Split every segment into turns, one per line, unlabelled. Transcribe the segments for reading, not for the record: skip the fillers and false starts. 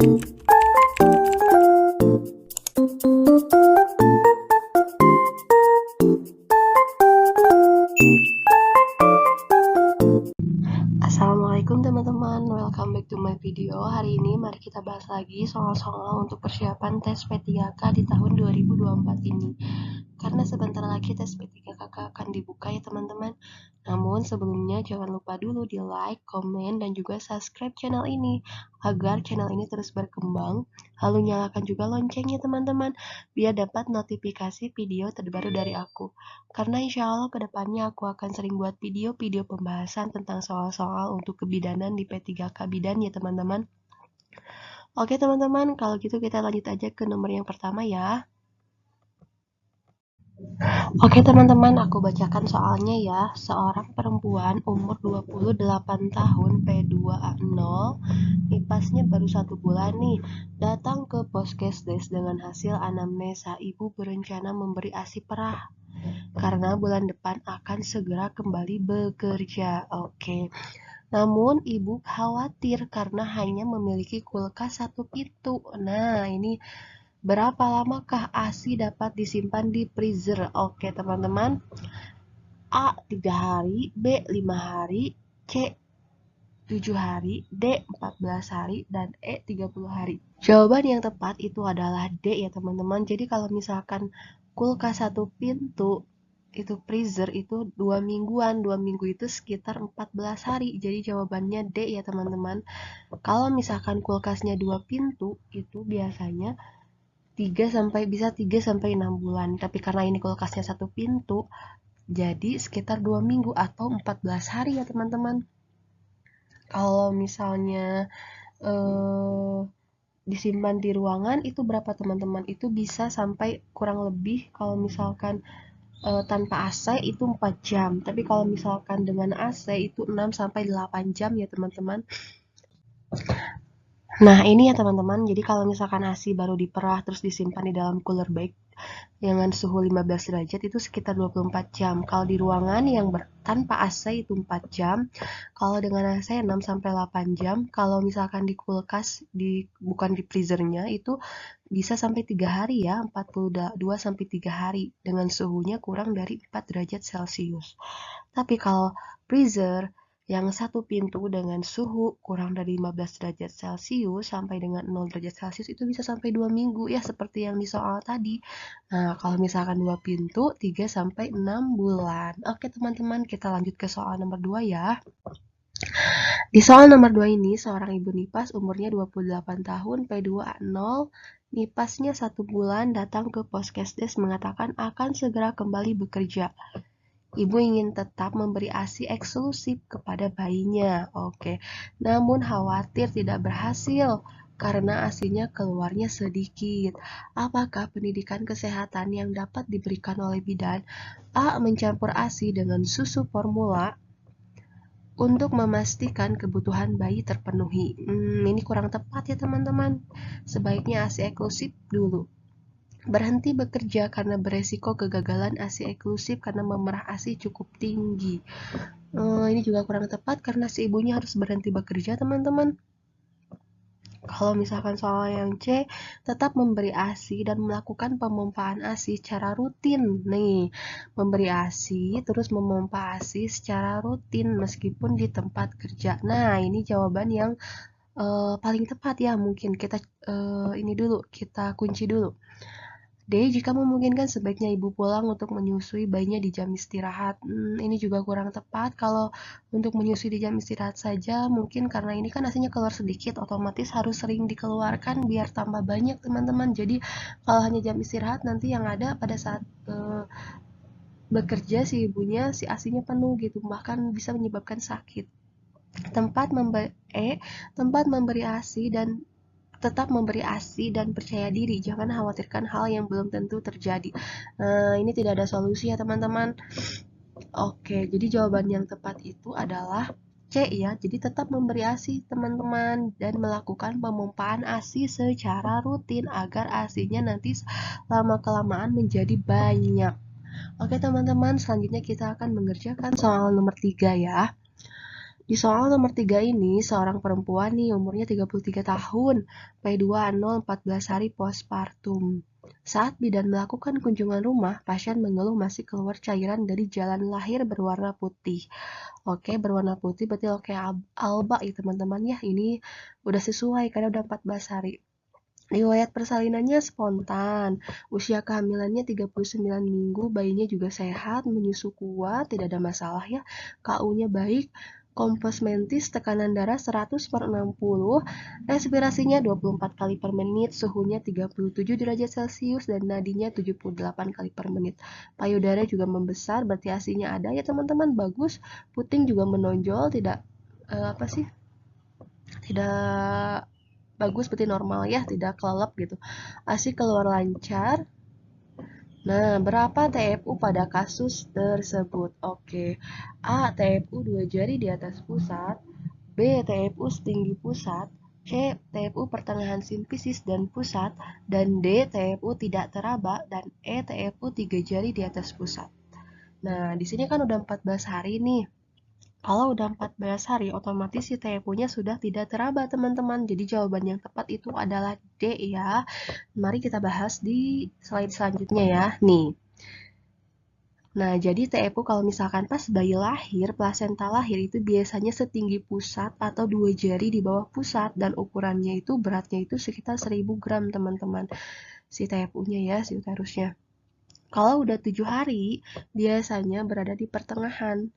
Assalamualaikum teman-teman, welcome back to my video. Hari ini mari kita bahas lagi soal-soal untuk persiapan tes P3K di tahun 2024 ini. Karena sebentar lagi tes P3K akan dibuka ya teman-teman. Namun sebelumnya jangan lupa dulu di like, komen, dan juga subscribe channel ini agar channel ini terus berkembang. Lalu nyalakan juga loncengnya teman-teman biar dapat notifikasi video terbaru dari aku. Karena insya Allah kedepannya aku akan sering buat video-video pembahasan tentang soal-soal untuk kebidanan di P3K bidan ya teman-teman. Oke teman-teman, kalau gitu kita lanjut aja ke nomor yang pertama ya. Oke teman-teman, aku bacakan soalnya ya. Seorang perempuan umur 28 tahun P2A0, nipasnya baru 1 bulan nih, datang ke Poskesdes dengan hasil anamnesa ibu berencana memberi ASI perah karena bulan depan akan segera kembali bekerja. Oke. Namun ibu khawatir karena hanya memiliki kulkas 1 pintu. Nah, ini berapa lamakah ASI dapat disimpan di freezer? Oke, teman-teman. A 3 hari, B 5 hari, C 7 hari, D 14 hari, dan E 30 hari. Jawaban yang tepat itu adalah D ya teman-teman. Jadi kalau misalkan kulkas 1 pintu itu freezer itu 2 mingguan, 2 minggu itu sekitar 14 hari. Jadi jawabannya D ya teman-teman. Kalau misalkan kulkasnya 2 pintu itu biasanya 3 sampai 6 bulan. Tapi karena ini kulkasnya 1 pintu, jadi sekitar 2 minggu atau 14 hari ya teman-teman. Kalau misalnya disimpan di ruangan itu berapa teman-teman? Itu bisa sampai kurang lebih kalau misalkan tanpa AC itu 4 jam. Tapi kalau misalkan dengan AC itu 6 sampai 8 jam ya teman-teman. Nah, ini ya teman-teman. Jadi kalau misalkan ASI baru diperah terus disimpan di dalam cooler bag dengan suhu 15 derajat itu sekitar 24 jam. Kalau di ruangan yang tanpa AC itu 4 jam. Kalau dengan AC 6 sampai 8 jam. Kalau misalkan di kulkas bukan di freezernya itu bisa sampai 3 hari ya, 42 sampai 3 hari dengan suhunya kurang dari 4 derajat Celcius. Tapi kalau freezer yang 1 pintu dengan suhu kurang dari 15 derajat Celcius sampai dengan 0 derajat Celcius itu bisa sampai 2 minggu ya seperti yang di soal tadi. Nah, kalau misalkan 2 pintu 3 sampai 6 bulan. Oke, teman-teman, kita lanjut ke soal nomor 2 ya. Di soal nomor 2 ini, seorang ibu nipas umurnya 28 tahun, P2A0, nipasnya 1 bulan datang ke Poskesdes mengatakan akan segera kembali bekerja. Ibu ingin tetap memberi ASI eksklusif kepada bayinya. Oke. Namun khawatir tidak berhasil karena ASINya keluarnya sedikit. Apakah pendidikan kesehatan yang dapat diberikan oleh bidan? A. Mencampur ASI dengan susu formula untuk memastikan kebutuhan bayi terpenuhi. Ini kurang tepat ya teman-teman. Sebaiknya ASI eksklusif dulu. Berhenti bekerja karena beresiko kegagalan ASI eksklusif karena memerah ASI cukup tinggi. Ini juga kurang tepat karena si ibunya harus berhenti bekerja teman-teman. Kalau misalkan soal yang C, tetap memberi ASI dan melakukan pemompaan ASI secara rutin. Nih, memberi ASI terus memompa ASI secara rutin meskipun di tempat kerja. Nah, ini jawaban yang paling tepat ya. Mungkin kita ini dulu, kita kunci dulu. D. Jika memungkinkan sebaiknya ibu pulang untuk menyusui bayinya di jam istirahat. Ini juga kurang tepat. Kalau untuk menyusui di jam istirahat saja, mungkin karena ini kan ASINya keluar sedikit, otomatis harus sering dikeluarkan biar tambah banyak teman-teman. Jadi kalau hanya jam istirahat nanti yang ada pada saat bekerja si ibunya si ASINya penuh gitu, bahkan bisa menyebabkan sakit. Tempat memberi ASI dan tetap memberi ASI dan percaya diri, jangan khawatirkan hal yang belum tentu terjadi. Ini tidak ada solusi ya teman-teman. Oke, jadi jawaban yang tepat itu adalah C ya. Jadi tetap memberi ASI teman-teman dan melakukan pemompaan ASI secara rutin agar ASINya nanti lama-kelamaan menjadi banyak. Oke teman-teman, selanjutnya kita akan mengerjakan soal nomor 3 ya. Di soal nomor 3 ini, seorang perempuan nih umurnya 33 tahun, P20 14 hari postpartum. Saat bidan melakukan kunjungan rumah, pasien mengeluh masih keluar cairan dari jalan lahir berwarna putih. Oke, berwarna putih berarti oke alba ya teman-teman ya. Ini udah sesuai karena udah 14 hari. Riwayat persalinannya spontan, usia kehamilannya 39 minggu, bayinya juga sehat, menyusu kuat, tidak ada masalah ya. KU-nya baik, kompos mentis, tekanan darah 100/60, respirasinya 24 kali per menit, suhunya 37 derajat Celcius, dan nadinya 78 kali per menit. Payudara juga membesar, berarti ASI-nya ada ya teman-teman, bagus. Puting juga menonjol, tidak tidak bagus seperti normal ya, tidak kelelep gitu. ASI keluar lancar. Nah, berapa TFU pada kasus tersebut? Oke. A. TFU 2 jari di atas pusat. B. TFU setinggi pusat. C. TFU pertengahan simfisis dan pusat. Dan D. TFU tidak teraba. Dan E. TFU 3 jari di atas pusat. Nah, di sini kan udah 14 hari nih. Kalau udah 14 hari, otomatis si TFU-nya sudah tidak teraba, teman-teman. Jadi jawaban yang tepat itu adalah D ya. Mari kita bahas di slide selanjutnya ya. Nih. Nah, jadi TFU kalau misalkan pas bayi lahir, plasenta lahir itu biasanya setinggi pusat atau 2 jari di bawah pusat. Dan ukurannya itu beratnya itu sekitar 1000 gram, teman-teman. Si TFU-nya ya, si uterusnya. Kalau udah 7 hari, biasanya berada di pertengahan.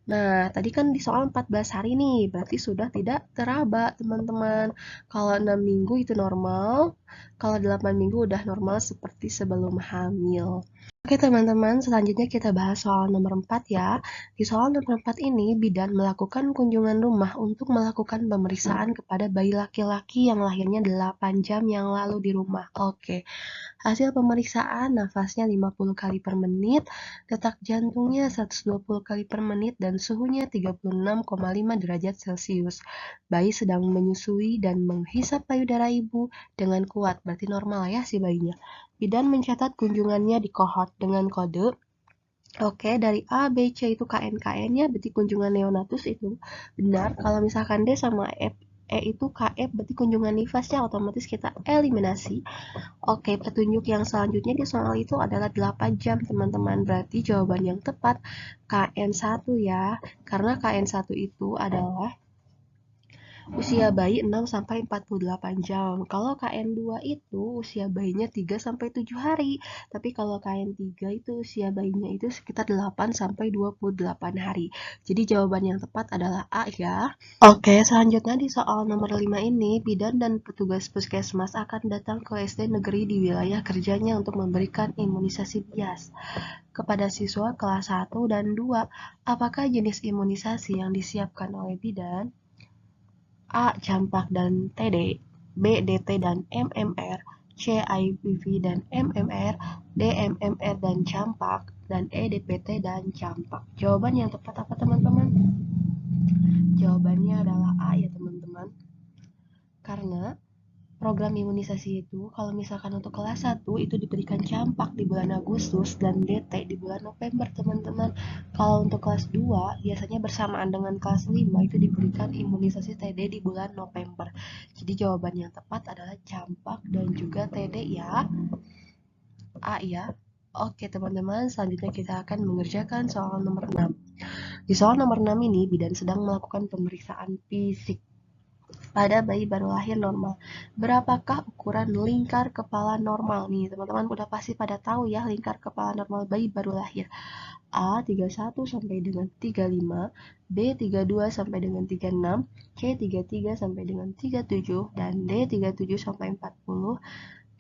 Nah, tadi kan di soal 14 hari nih, berarti sudah tidak teraba, teman-teman. Kalau 6 minggu itu normal, kalau 8 minggu udah normal seperti sebelum hamil. Oke teman-teman, selanjutnya kita bahas soal nomor 4 ya. Di soal nomor 4 ini, bidan melakukan kunjungan rumah untuk melakukan pemeriksaan kepada bayi laki-laki yang lahirnya 8 jam yang lalu di rumah. Oke. Hasil pemeriksaan nafasnya 50 kali per menit, detak jantungnya 120 kali per menit, dan suhunya 36,5 derajat Celcius. Bayi sedang menyusui dan menghisap payudara ibu dengan kuat, berarti normal ya si bayinya. Bidan mencatat kunjungannya di kohort dengan kode. Oke, dari A, B, C itu KN-KN-nya, berarti kunjungan neonatus itu benar. Kalau misalkan D sama F, E itu KF, berarti kunjungan nifasnya otomatis kita eliminasi. Oke, petunjuk yang selanjutnya di soal itu adalah 8 jam, teman-teman. Berarti jawaban yang tepat KN1 ya. Karena KN1 itu adalah usia bayi 6-48 jam. Kalau KN2 itu usia bayinya 3-7 hari. Tapi kalau KN3 itu usia bayinya itu sekitar 8-28 hari. Jadi jawaban yang tepat adalah A ya. Oke, selanjutnya di soal nomor 5 ini, bidan dan petugas puskesmas akan datang ke SD negeri di wilayah kerjanya untuk memberikan imunisasi bias kepada siswa kelas 1 dan 2. Apakah jenis imunisasi yang disiapkan oleh bidan? A. Campak dan TD, B. DT dan MMR, C. IPV dan MMR, D. MMR dan campak, dan E. DPT dan campak. Jawaban yang tepat apa teman-teman? Jawabannya adalah A ya teman-teman. Karena program imunisasi itu kalau misalkan untuk kelas 1 itu diberikan campak di bulan Agustus dan DT di bulan November teman-teman. Kalau untuk kelas 2 biasanya bersamaan dengan kelas 5 itu diberikan imunisasi TD di bulan November. Jadi jawaban yang tepat adalah campak dan juga TD ya. A ya. Oke teman-teman, selanjutnya kita akan mengerjakan soal nomor 6. Di soal nomor 6 ini bidan sedang melakukan pemeriksaan fisik pada bayi baru lahir normal. Berapakah ukuran lingkar kepala normal? Nih, teman-teman udah pasti pada tahu ya lingkar kepala normal bayi baru lahir. A 31 sampai dengan 35, B 32 sampai dengan 36, C 33 sampai dengan 37, dan D 37 sampai 40,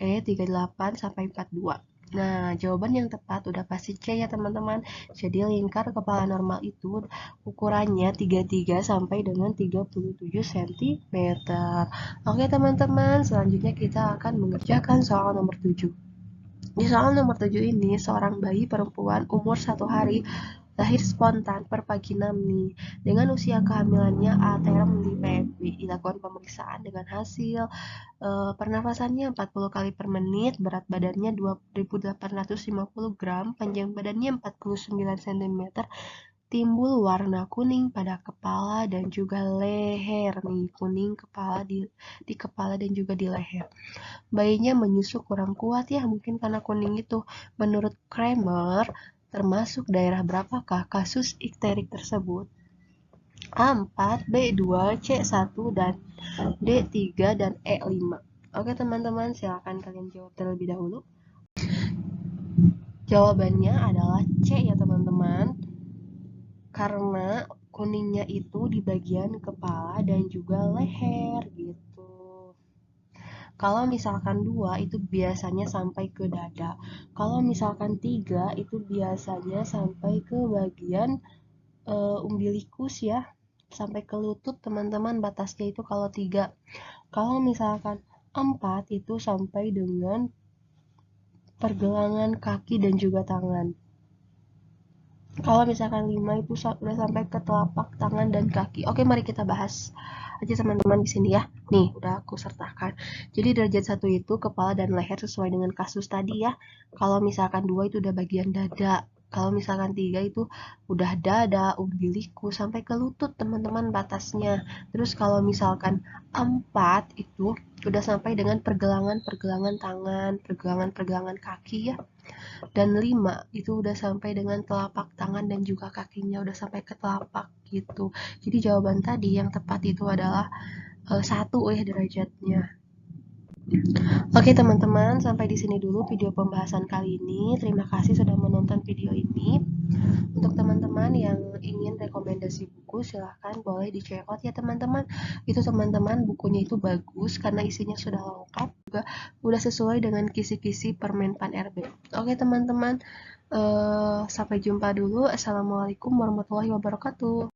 E 38 sampai 42. Nah, jawaban yang tepat udah pasti C ya teman-teman. Jadi lingkar kepala normal itu ukurannya 33 sampai dengan 37 cm. Oke teman-teman, selanjutnya kita akan mengerjakan soal nomor 7. Di soal nomor 7 ini, seorang bayi perempuan umur 1 hari lahir spontan per pagi 6 nih. Dengan usia kehamilannya A term di PMB. Dilakukan pemeriksaan dengan hasil pernafasannya 40 kali per menit, berat badannya 2.850 gram, panjang badannya 49 cm, timbul warna kuning pada kepala dan juga leher nih, kuning kepala di kepala dan juga di leher. Bayinya menyusu kurang kuat ya, mungkin karena kuning itu. Menurut Kramer, termasuk daerah berapakah kasus ikterik tersebut? A4, B2, C1, dan D3, dan E5. Oke teman-teman, silakan kalian jawab terlebih dahulu. Jawabannya adalah C ya teman-teman. Karena kuningnya itu di bagian kepala dan juga leher gitu. Kalau misalkan 2 itu biasanya sampai ke dada. Kalau misalkan 3 itu biasanya sampai ke bagian umbilikus ya. Sampai ke lutut teman-teman, batasnya itu kalau 3. Kalau misalkan 4 itu sampai dengan pergelangan kaki dan juga tangan. Kalau misalkan 5 itu udah sampai ke telapak tangan dan kaki. Oke, mari kita bahas aja teman-teman di sini ya. Nih, udah aku sertakan. Jadi derajat 1 itu kepala dan leher sesuai dengan kasus tadi ya. Kalau misalkan 2 itu udah bagian dada. Kalau misalkan 3 itu udah dada, umbilikus sampai ke lutut teman-teman batasnya. Terus kalau misalkan 4 itu udah sampai dengan pergelangan-pergelangan tangan, pergelangan-pergelangan kaki ya. Dan 5 itu udah sampai dengan telapak tangan dan juga kakinya udah sampai ke telapak gitu. Jadi jawaban tadi yang tepat itu adalah 1 ya derajatnya. Oke teman-teman, sampai di sini dulu video pembahasan kali ini. Terima kasih sudah menonton video ini. Untuk teman-teman yang ingin rekomendasi buku, silahkan boleh di check out ya teman-teman. Itu teman-teman bukunya itu bagus karena isinya sudah lengkap, juga udah sesuai dengan kisi-kisi Permenpan RB. Oke teman-teman, sampai jumpa dulu. Assalamualaikum warahmatullahi wabarakatuh.